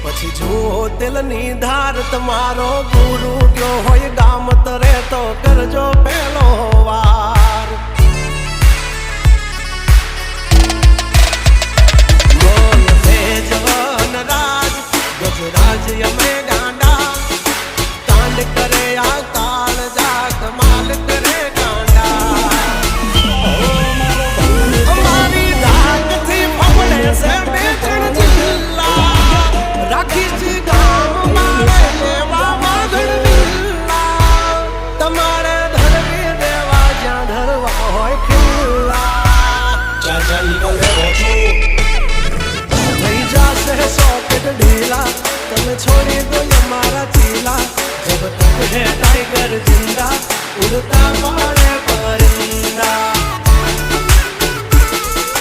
પછી જુઓ દિલની ધાર તમારો ગુરુ ગયો હોય ગામ તરે તો કરજો પેલો વાર બોલ ભેજવન રાજ ગજરાજ અમે ગાંડા કાંડ કરે આ કાળ જા કમાલ કરે ગાંડા અમારી ધાકથી ફફડે છે બે ત્રણ જિલ્લા રાખીશ ગામ મારે લેવા માગણલા તમારે ધરવી દેવા જ્યાં ધરવા હોય ખીલ્લા થઈ જશે સોકેટ ઢીલા તમે છોડી દો અમારા ચીલા જબ તક હે ટાઈગર જિંદા ઉડતા મારે પરિંદા